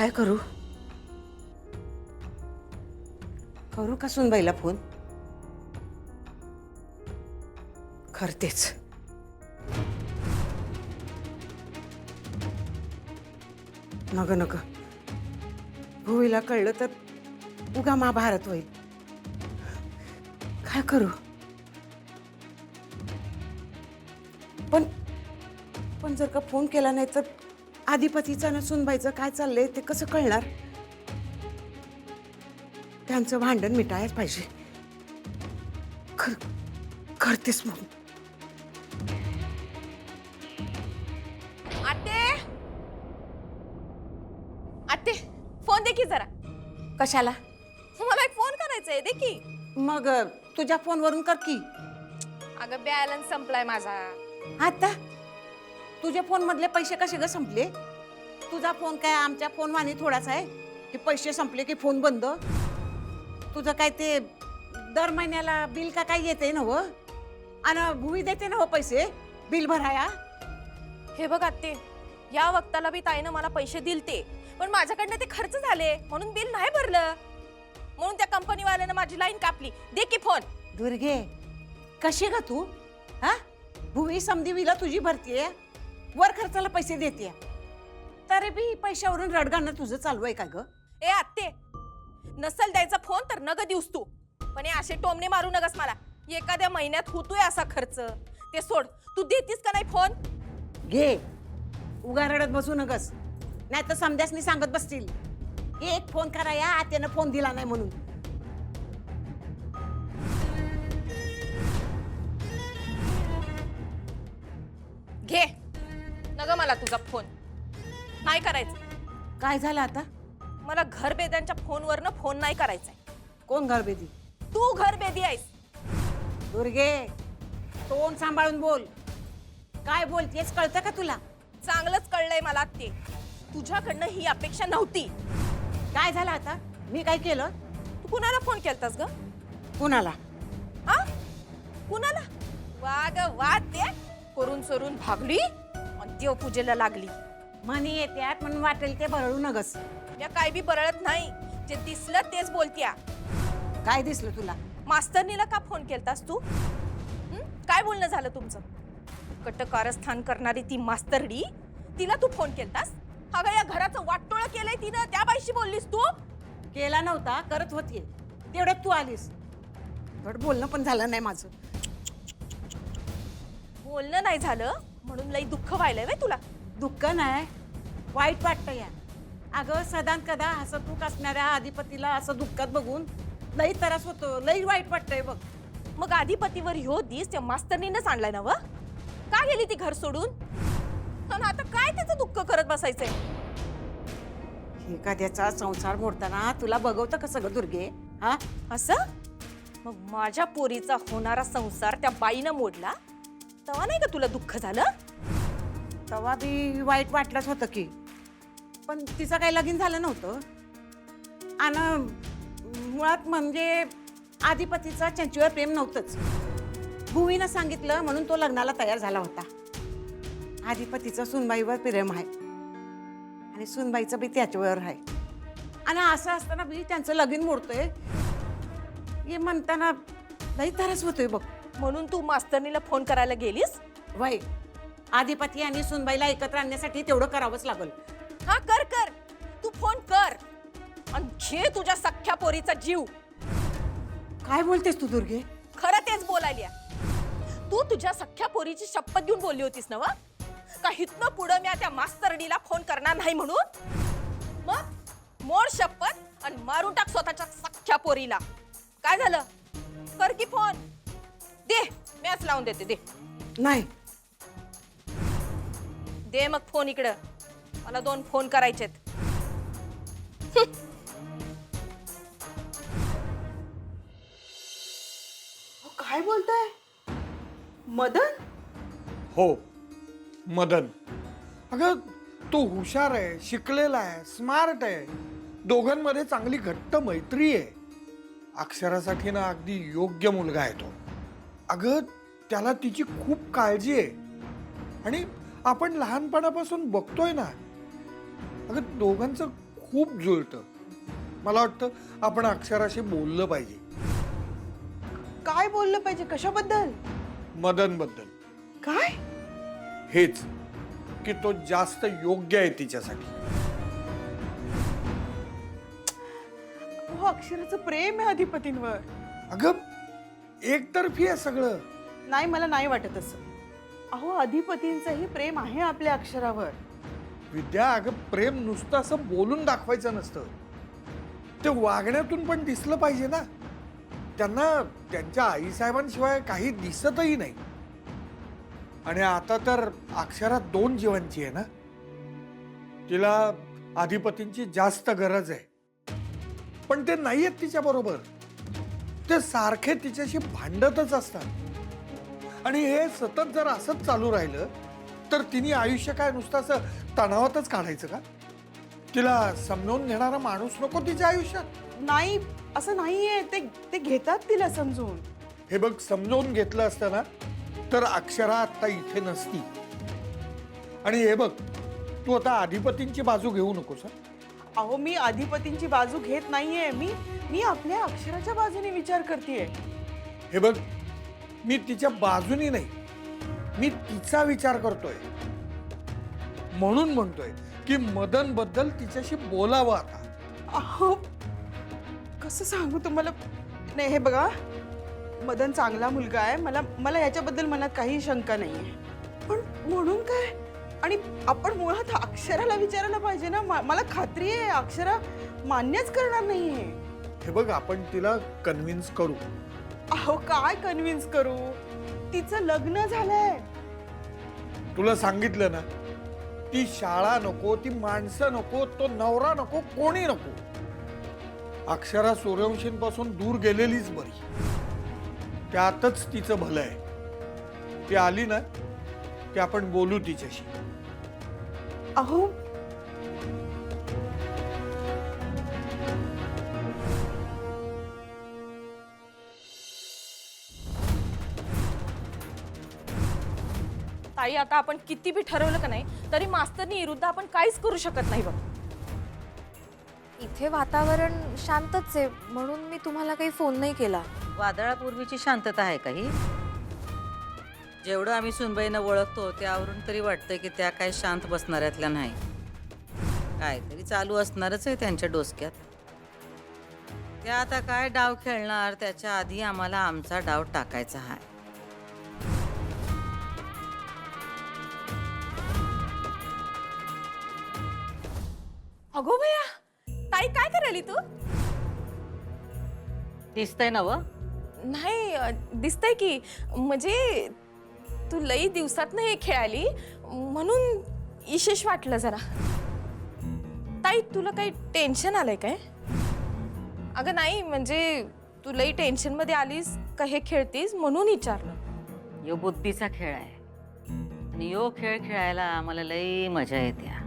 काय करू? करू का सुनबाईला फोन? करतेच. नग भुईला कळलं तर उगा महाभारत होईल. काय करू? पण पण जर का फोन केला नाही तर आधिपतीचा न सुनबाईचं काय चाललंय ते कसं कळणार? त्यांचं भांडण मिटायच पाहिजे. करतेस मग. आते आते फोन दे की जरा. कशाला? मला एक फोन करायचा आहे, दे की. मग तुझ्या फोनवरून कर की. अगं बॅलन्स संपलाय माझा. आता तुझ्या फोन मधले पैसे कसे ग संपले? तुझा फोन काय आमच्या फोन वाणी थोडाच आहे की पैसे संपले की फोन बंद? तुझं काय ते दर महिन्याला बिल का काय येते ना? व आणि भुई देते ना हो पैसे बिल भराया? हे बघ आते, या वक्ताला बी ताईनं मला पैसे दिलते, पण माझ्याकडनं ते खर्च झाले म्हणून बिल नाही भरलं. म्हणून त्या कंपनीवाल्यानं माझी लाईन कापली. दे की फोन. दुर्गे, कशी ग तू? हा, भुई समधी तुझी भरतीये, वर खर्चाला पैसे देते, तरी बी पैशावरून रडगाणं तुझं चालू आहे का ग? ए आते, नसल द्यायचा फोन तर नग दिवस तू, पण हे असे टोमणे मारू नगस मला. एखाद्या महिन्यात होतोय असा खर्च, ते सोड. तू देतीस का नाही फोन? घे, उगा रडत बसू नगस, नाही तर समध्यासनी सांगत बसतील एक फोन करा या आत्यानं फोन दिला नाही म्हणून. घे, नग मला तुझा फोन नाही करायचं. काय झालं आता? मला घरबेद्यांच्या फोनवरनं फोन नाही करायचाय. कोण घरबेदी? तू घरबेदी आहेस. दुर्गे, तोंड सांभाळून बोल. काय बोलतेस कळतं का तुला? चांगलंच कळलंय मला ते. तुझ्याकडनं ही अपेक्षा नव्हती. काय झालं आता? मी काय केलं? तू कुणाला फोन केलतास ग? कुणाला? आ? कुणाला? वाग वा, ते करून सरून भागली आणि देवपूजेला लागली. मनी येत्यात म्हणून वाटेल ते बरळू नगस. या काय बी बरळत नाही, जे दिसलं तेच बोलत्या. काय दिसलं तुला? मास्तरनीला का फोन केलतास तू? काय बोलणं झालं तुमचं? कट कारस्थान करणारी ती मास्तरडी, तिला तू फोन केलतास? अगं या घराचं वाटोळं केलंय तिनं, त्या बाईशी बोललीस तू? केला नव्हता, करत होतीये, तेवढ्यात तू आलीस. धड बोलणं पण झालं नाही माझं. बोलणं नाही झालं म्हणून लई दुःख व्हायलंय वे तुला? दुःख नाही, वाईट वाटतं या. अगं सदान कदा हसतूक असणाऱ्या अधिपतीला असं दुःखात बघून लई त्रास होतो, लई वाईट वाटतंय बघ. मग अधिपतीवर ह्यो दिस त्या मास्तरनीनंच आणलाय ना? व का गेली ती घर सोडून? आणि आता काय त्याचं दुःख करत बसायचंय? एखाद्याचा संसार मोडताना तुला बघवतं का सगळं दुर्गे? हा, असं? मग माझ्या पोरीचा होणारा संसार त्या बाईनं मोडला तेव्हा नाही का तुला दुःख झालं? तेव्हा बी वाईट वाटलंच होतं की, पण तिचं काही लगीन झालं नव्हतं. आणि मुळात म्हणजे आधिपतीचा चंचूवर प्रेम नव्हतंच. भुवीनं सांगितलं म्हणून तो लग्नाला तयार झाला होता. आधिपतीचं सुनबाईवर प्रेम आहे आणि सुनबाईचं बी त्याच्यावर आहे. आणि असं असताना बी त्यांचं लगीन मोडतोय हे म्हणताना लई त्रास होतोय बघ. म्हणून तू मास्तरनीला फोन करायला गेलीस? वय, आधिपती आणि सुनबाईला एकत्र आणण्यासाठी तेवढं करावंच लागल. हा, कर कर, तू फोन कर आणि घे तुझ्या सख्ख्या पोरीचा जीव. काय बोलतेस तू दुर्गे? खरं तेच बोलायली. तू तुझ्या सख्ख्या पोरीची शपथ घेऊन बोलली होतीस ना? व का हितनं पुढं मी त्या मास्तरडीला फोन करणार नाही म्हणून? मग मोड शपथ आणि मारून टाक स्वतःच्या सख्ख्या पोरीला. काय झालं? कर की फोन. दे, मॅच लावून देते. दे नाही. दे मग फोन इकडं. मला 2 फोन करायचेत. काय बोलताय मदन? हो, मदन. अगं तो हुशार आहे, शिकलेला आहे, स्मार्ट आहे. दोघांमध्ये चांगली घट्ट मैत्री आहे. अक्षरासाठी ना अगदी योग्य मुलगा आहे तो. अगं त्याला तिची खूप काळजी आहे आणि आपण लहानपणापासून बघतोय ना. अगं दोघांचं खूप जुळतं. मला वाटतं आपण अक्षराशी बोललं पाहिजे. काय बोललं पाहिजे? कशाबद्दल? मदन बद्दल. काय? हेच की तो जास्त योग्य आहे तिच्यासाठी. हो, अक्षराचं प्रेम आहे अधिपतींवर. अगं एकतर्फी आहे सगळं. नाही, मला नाही वाटत असं. अहो, अधिपतींचंही प्रेम आहे आपल्या अक्षरावर. विद्या, अगं प्रेम नुसतं असं बोलून दाखवायचं नसतं, ते वागण्यातून पण दिसलं पाहिजे ना. त्यांना त्यांच्या आईसाहेबांशिवाय काही दिसतही नाही. आणि आता तर अक्षरात 2 जीवांची आहे ना. तिला अधिपतींची जास्त गरज आहे, पण ते नाही आहेत तिच्या बरोबर. ते सारखे तिच्याशी भांडतच असतात. आणि हे सतत जर असंच चालू राहिलं तर तिने आयुष्य काय नुसतं असं तणावातच काढायचं का? तिला समजावून घेणारा माणूस नको तिच्या आयुष्यात? नाही, असं नाहीये. ते घेतात तिला समजून. हे बघ, समजावून घेतलं असतं ना तर अक्षरा आता इथे नसती. आणि हे बघ, तू आता अधिपतींची बाजू घेऊ नकोस. अहो, मी अधिपतींची बाजू घेत नाहीये. मी आपल्या अक्षराच्या बाजूने विचार करतेय. हे बघ, मी तिच्या बाजूनी नाही, मी तिचा विचार करतोय. म्हणून म्हणतोय की मदन बद्दल तिच्याशी बोलावं आता. अहो, कसं सांगू तुम्हाला? नाही, हे बघा, मदन चांगला मुलगा आहे. मला याच्याबद्दल मनात काही शंका नाहीये. पण म्हणून काय? आणि आपण मुळात अक्षराला विचारायला पाहिजे ना. मला खात्री आहे अक्षरा मान्यच करणार नाहीये. हे बघ, आपण तिला कन्व्हिन्स करू. अहो, काय कन्व्हिन्स करू? तिचं लग्न झालंय. तुला सांगितलं ना, ती शाळा नको, ती माणसं नको, तो नवरा नको, कोणी नको. अक्षरा सूर्यवंशींपासून दूर गेलेलीच बरी. त्यातच तिचं भलं आहे. ती आली ना की आपण बोलू तिच्याशी. अहो, ताई, आता आपण किती बी ठरवलं का नाही तरी मास्तरनी विरुद्ध आपण काहीच करू शकत नाही बघ. इथे वातावरण शांतच आहे म्हणून मी तुम्हाला काही फोन नाही केला. वादळापूर्वीची शांतता आहे काही. जेवढं आम्ही सुनबाईंना ओळखतो त्यावरून तरी वाटतंय की त्या काय शांत बसणाऱ्यातल्या नाही. काहीतरी चालू असणारच आहे त्यांच्या डोसक्यात. त्या आता काय डाव खेळणार त्याच्या आधी आम्हाला आमचा डाव टाकायचा आहे. अगो भैया, ताई काय करायली तू? दिसतंय ना व? नाही, दिसतंय की. म्हणजे तू लई दिवसात हे खेळाली म्हणून विशेष वाटलं जरा. ताई, तुला काही टेन्शन आलंय काय? अगं नाही, म्हणजे तू लई टेन्शन मध्ये आलीस का हे खेळतीस म्हणून विचारलं. यो बुद्धीचा खेळ आहे आणि यो खेळ खेळायला आम्हाला लई मजा येते.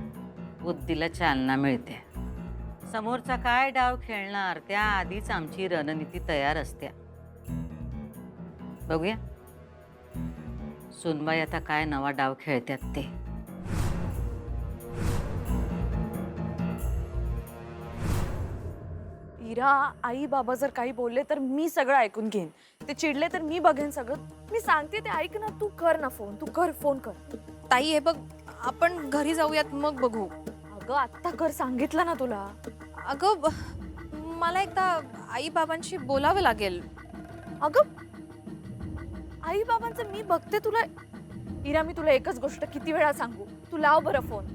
बुद्धीला चालना मिळते. समोरचा काय डाव खेळणार त्या आधीच आमची रणनीती तयार असते. बघूया सुनबाई आता काय नवा डाव खेळतात ते. इरा, आई बाबा जर काही बोलले तर मी सगळं ऐकून घेईन. ते चिडले तर मी बघेन सगळं. मी सांगते ते ऐक ना. तू कर ना फोन. तू कर, फोन कर. ताई, हे बघ, आपण घरी जाऊयात मग बघू. अगं आत्ता कर, सांगितलं ना तुला. अगं, मला एकदा आई बाबांशी बोलावं लागेल. अगं आई बाबांचं मी बघते. तुला इरा, मी तुला एकच गोष्ट किती वेळा सांगू, तू लाव बरं फोन.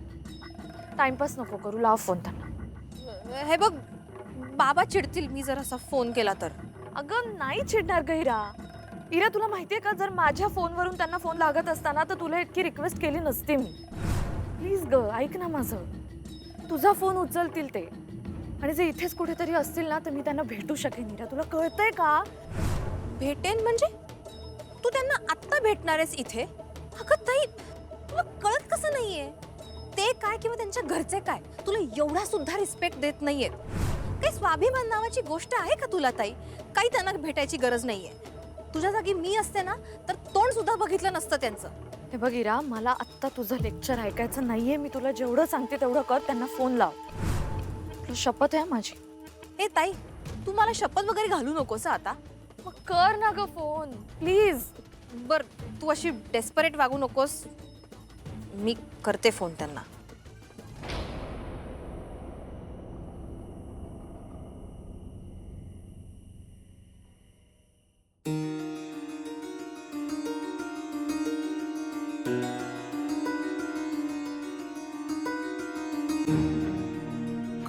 टाइमपास नको करू, लाव फोन त्यांना. हे बघ, बाबा चिडतील मी जर असा फोन केला तर. अगं नाही चिडणार ग इरा. इरा, तुला माहितीये का, जर माझ्या फोनवरून त्यांना फोन लागत असताना तर तुला इतकी रिक्वेस्ट केली नसती मी. प्लीज ग, ऐक ना माझं. तुझा फोन उचलतील ते. आणि जे इथेच कुठेतरी असतील ना तर मी त्यांना भेटू शकेन. इरा, तुला कळतंय का? भेटेन म्हणजे? तू त्यांना आत्ता भेटणार आहेस इथे? अगं ताई, तुला कळत कसं नाहीये? ते काय किंवा त्यांच्या घरचे काय तुला एवढा सुद्धा रिस्पेक्ट देत नाहीयेत. काही स्वाभिमान नावाची गोष्ट आहे का तुला ताई? काही त्यांना भेटायची गरज नाहीये. तुझ्या जागी मी असते ना तर तोंड सुद्धा बघितलं नसतं त्यांचं. हे बघ इरा, मला आत्ता तुझं लेक्चर ऐकायचं नाहीये. मी तुला जेवढं सांगते तेवढं कर. त्यांना फोन लाव तुला शपथ आहे माझी. ए ताई, तू मला शपथ वगैरे घालू नकोस हं आता. मग कर ना ग फोन प्लीज. बर, तू अशी डेस्परेट वागू नकोस. मी करते फोन त्यांना.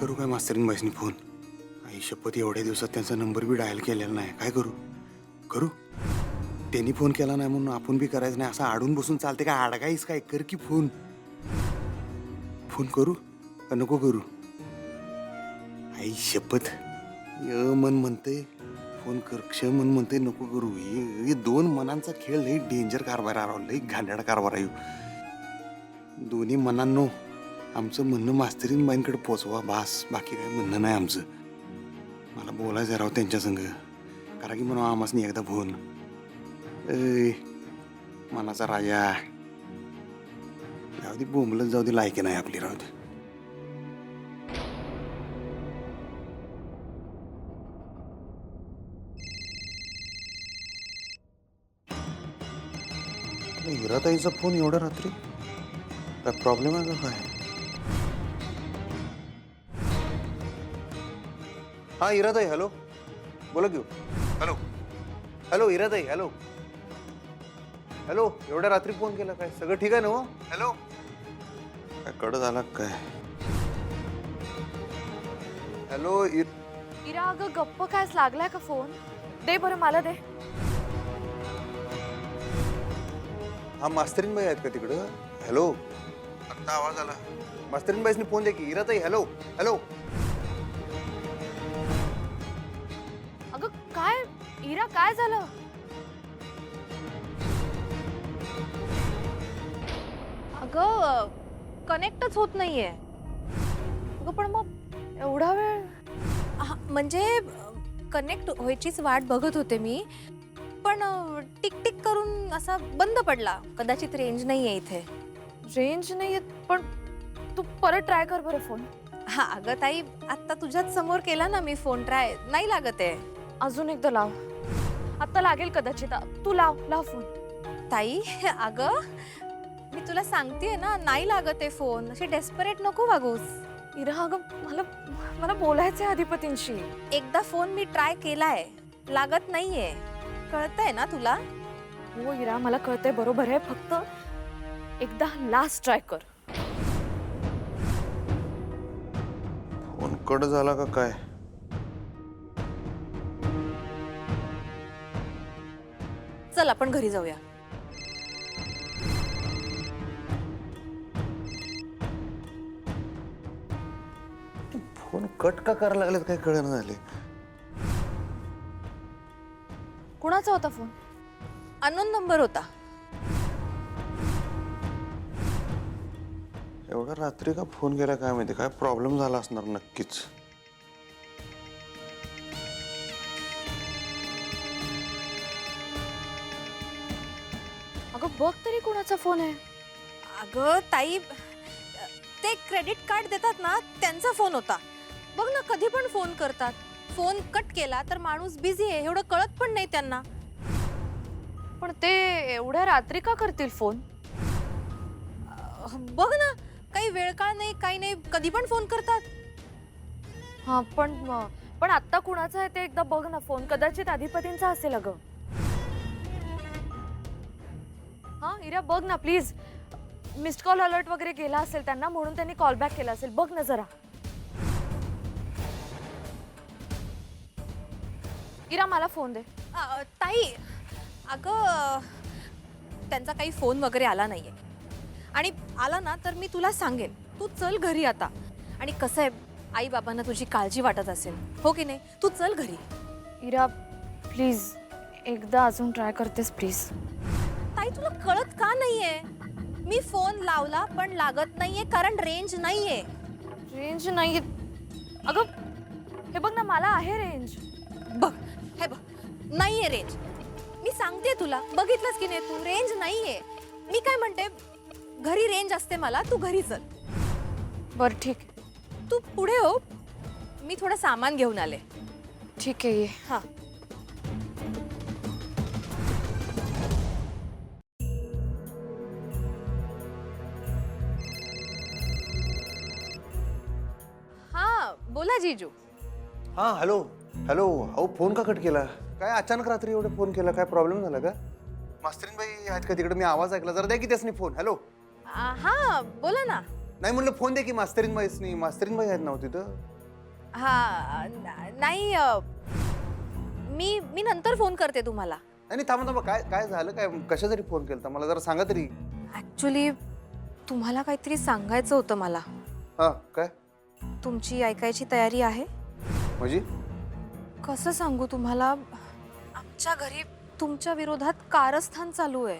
करू काय मास्तरीन बाईसनी फोन? आई शपथ, एवढ्या दिवसात त्यांचा नंबर बी डायल केलेला नाही. काय करू? करू? त्यांनी फोन केला नाही म्हणून आपण बी करायचं नाही असं आडून बसून चालते काय? आडगाईस काय? कर की फोन. फोन करू का नको करू? आई शपथ, य मन म्हणते फोन कर, क्ष मन म्हणते नको करू. हे दोन मनांचा खेळ लई डेंजर कारभार आहे, लई घाणेरडा कारभार आहे. दोन्ही मनांनो आमचं म्हणणं मास्तरीन बाईंकडे पोचवा बास, बाकी काय म्हणणं नाही आमचं. मला बोलायचं राव त्यांच्या संग. करा की म्हणून आमासनी एकदा फोन. ए मनाचा राजा, जाऊ दे बोंबलत जाऊ दे, लायकी नाही आपली राहू दे. हिराताईचा फोन एवढ्या रात्री? काय प्रॉब्लेम आहे का काय? हा हिराताई, हॅलो, बोला घेऊ. हॅलो हॅलो हिराताई, हॅलो हॅलो, एवढ्या रात्री फोन केला काय? सगळं ठीक आहे ना? हो हॅलो, काय कड झाला काय? हॅलो इरा अगं गप्प कायच लागलाय का फोन? दे बरं मला दे. हा मास्तरीन बाई आहेत का तिकडं? हॅलो, आत्ता आवाज आला. मास्तरीन बाईसनी फोन दे की. हिराताई, हॅलो हॅलो. अगं काय इरा, काय झालं? अगं कनेक्टच होत नाहीये. अगं पण मग एवढा वेळ? म्हणजे कनेक्ट व्हायचीच वाट बघत होते मी, पण टिक टिक करून असा बंद पडला. कदाचित रेंज नाहीये इथे. रेंज नाही येत, पण तू परत ट्राय कर बरं फोन. हा अगं ताई, आता तुझ्याच समोर केला ना मी फोन ट्राय, नाही लागत आहे. अजून एकदा लाव. आता लागेल कदाचित. तू लाव लाव फोन. ताई अगं मी तुला सांगतेय ना, नाही लागत आहे फोन. अशी डेस्परेट नको वागूस. इरा अगं मला मला बोलायचंय अधिपतींशी. एकदा फोन मी ट्राय केलाय, लागत नाहीये. कळतंय ना तुला? हो इरा, मला कळतंय, बरोबर आहे. फक्त एकदा लास्ट ट्राय कर. फोन कट झाला का काय? चल आपण घरी जाऊया. फोन कट का करायला लागलेत काय कळेना झाले. कुणाचा होता फोन? अननोन नंबर होता. एवढ्या रात्री का फोन केला काय माहिती? काय प्रॉब्लेम झाला असणार नक्कीच. अगं बघ तरी कुणाचा फोन आहे. अगं ताई, ते क्रेडिट कार्ड देतात ना, त्यांचा फोन होता. बघ ना, कधी पण फोन करतात. फोन कट केला तर माणूस बिझी आहे एवढं कळत पण नाही त्यांना. पण ते एवढ्या रात्री का करतील फोन? बघ ना, काही वेळ काळ नाही, काही नाही, कधी पण फोन करतात. हा पण आता कुणाचा आहे ते एकदा बघ ना फोन. कदाचित अधिपतींचा असेल अगं. हा इरा, बघ ना प्लीज. मिस्ड कॉल अलर्ट वगैरे गेला असेल त्यांना, म्हणून त्यांनी कॉल बॅक केला असेल. बघ ना जरा. इरा मला फोन दे. ताई अगं त्यांचा काही फोन वगैरे आला नाहीये, आणि आला ना तर मी तुला सांगेन. तू चल घरी आता. आणि कसं आहे, आई बाबांना तुझी काळजी वाटत असेल, हो की नाही? तू चल घरी. इरा प्लीज एकदा अजून ट्राय करतेस प्लीज? ताई तुला कळत का नाहीये? मी फोन लावला पण लागत नाहीये कारण रेंज नाहीये. रेंज नाही. अगं हे बघ ना, मला आहे रेंज. बघ, हे बघ, नाहीये रेंज. मी सांगते तुला, बघितलंस की नाही तू? रेंज नाहीये. मी काय म्हणते, घरी रेंज असते मला. तू घरी चल. बरं ठीक. तू पुढे हो, मी थोडं सामान घेऊन आले. ठीक आहे ये. हा. हा बोला जीजू. हां हॅलो हॅलो. अहो फोन का कट केला? काय अचानक रात्री एवढे फोन केला? काय प्रॉब्लेम झाला का? मास्तरीन बाई आहेत का तिकडे? मी आवाज ऐकला. जरा द्या की त्यासनी फोन. हॅलो. हा बोला ना. नाही म्हणलं फोन द्या की मास्तरीन बाईसनी. मास्तरीन बाई आहेत ना हो तिथं? हा नाही मी नंतर फोन करते तुम्हाला. नाही थांबा थांबा. काय काय झालं? काय कशासाठी फोन केला मला जरा सांगा तरी. ऍक्च्युली तुम्हाला काहीतरी सांगायचं होतं मला. हां काय तुमची ऐकायची तयारी आहे? म्हणजे? कसं सांगू तुम्हाला, आमच्या घरी तुमच्या विरोधात कारस्थान चालू आहे.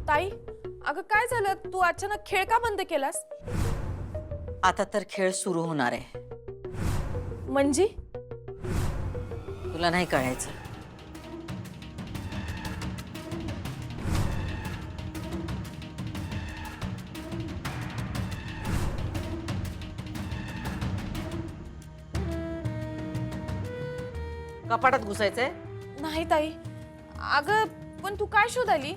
ताई, अगं काय झालं? तू अचानक खेळ का बंद केलास? आता तर खेळ सुरू होणार आहे. म्हणजे तुला नाही कळायचं. कपाटात घुसायचंय. नाही ताई. अगं पण तू काय शोधाली?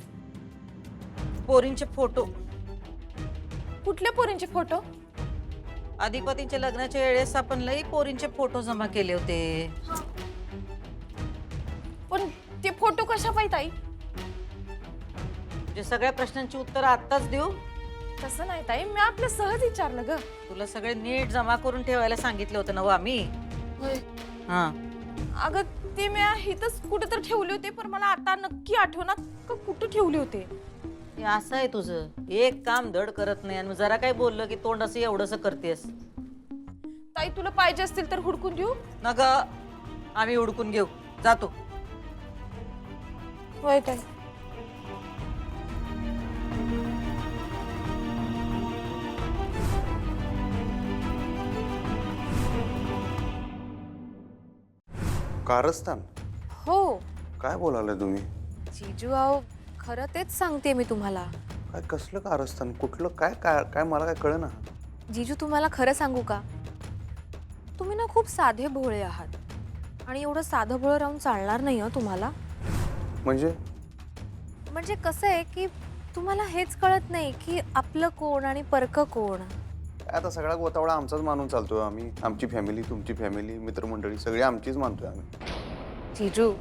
पोरींचे फोटो. कुठल्या पोरींचे फोटो? अधिपतींच्या लग्नाच्या वेळेस आपण लई पोरींचे फोटो जमा केले होते. पण ते फोटो कशा पाहिजे ताई? म्हणजे सगळ्या प्रश्नांची उत्तर आत्ताच देऊ? तसं नाही ताई, मी आपलं सहज विचारलं ग. तुला सगळे नीट जमा करून ठेवायला सांगितलं होतं ना आम्ही. हा अगं ते मी इथंच कुठं तर ठेवले होते, पण मला आता नक्की आठवणार का कुठं ठेवले होते. हे असं आहे तुझं. एक काम धड करत नाही आणि जरा काय बोललं की तोंड असं एवढंसं करतेस. ताई तुला पाहिजे असतील तर हुडकून देऊ? न ग, आम्ही हुडकून घेऊ. जातो. होय ताई. कारस्थान? हो काय बोलायला तुम्ही? जीजू आओ, खरं तेच सांगते मी तुम्हाला. काय कसलं कारस्थान? कुठलं काय काय काय मला काय कळेना. जीजू तुम्हाला खरं सांगू का, तुम्ही ना खूप साधे भोळे आहात. आणि एवढं साधं भोळं राहून चालणार नाही हो तुम्हाला. म्हणजे म्हणजे कसं आहे की तुम्हाला हेच कळत नाही की आपलं कोण आणि परकं कोण. आता सगळा गोतावळा आमचाच मानून चालतोय आम्ही. आमची फॅमिली, तुमची फॅमिली, मित्रमंडळी सगळी आमचीच मानतोय आम्ही. जीजू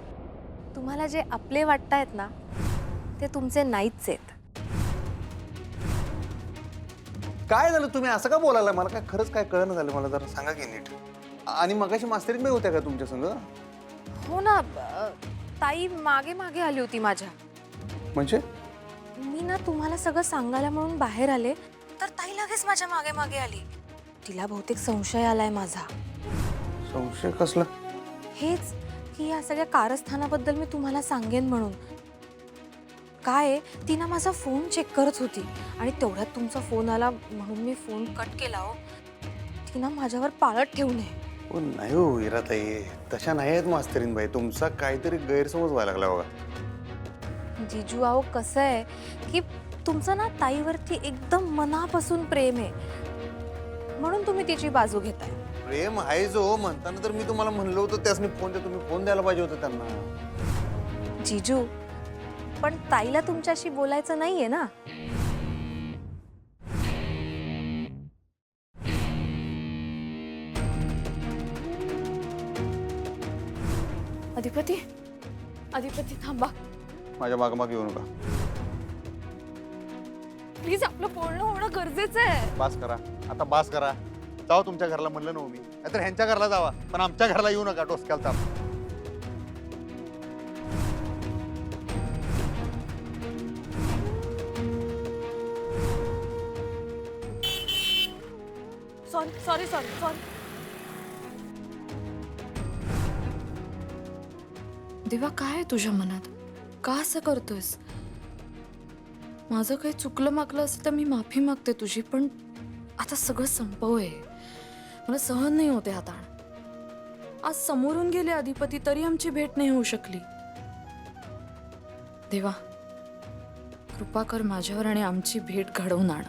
तुम्हाला जे आपले वाटतायत ना ते तुमचे नाहीच आहेत. काय झालं? तुम्ही असं का बोलायला? मला काय खरंच काय कळलं झालं. मला जरा सांगा की नीट. आणि मगाशी मास्तरीन बाई होत्या का तुमच्या संग? हो ना, ताई मागे मागे आली होती माझ्या. म्हणजे मी ना तुम्हाला सगळं सांगायला म्हणून बाहेर आले तर ताई लगेच माझ्या मागे मागे आली. तिला बहुतेक संशय आलाय माझा. संशय कसला? हेच की या सगळ्या कारस्थानाबद्दल मी तुम्हाला सांगेन म्हणून. काय ती ना माझा फोन चेक करत होती आणि तेवढ्यात तुमचा फोन आला म्हणून मी फोन कट केला. हो ती ना माझ्यावर पाळत ठेवू नये. हो नाही हो इराताई, तशा नाही आहेत मास्तरीन बाई. तुमचा काहीतरी गैरसमज व्हायला लागला बघा. जीजू आओ, कसं आहे की तुमचं ना ताईवरती एकदम मनापासून प्रेम आहे म्हणून तुम्ही तिची बाजू घेताय. प्रेम आहे जो म्हणताना तर मी तुम्हाला म्हणलं होतं त्यासनी फोन द्या. तुम्ही फोन द्यायला पाहिजे होतं त्यांना. जीजू पण ताईला तुमच्याशी बोलायचं नाहीये ना. अधिपती, अधिपती थांबा माझ्या मागमाग येऊ नका. प्लीज. आपलं बोलणं होणं गरजेचं आहे. बास करा आता, बास करा. जाऊ तुमच्या घरला म्हणलं ना मी. नाहीतर ह्यांच्या घरला जावा, पण आमच्या घरला येऊ नका. डोसक्याला ताप. Sorry sorry sorry sorry. देवा, काय आहे तुझ्या मनात? का असं करतोयस? माझं काही चुकलं मागलं असतं तर मी माफी मागते तुझी, पण आता सगळं संपव आहे. मला सहन नाही होते हा ताण. आज समोरून गेले अधिपती तरी आमची भेट नाही होऊ शकली. देवा, कृपा कर माझ्यावर आणि आमची भेट घडवून आण.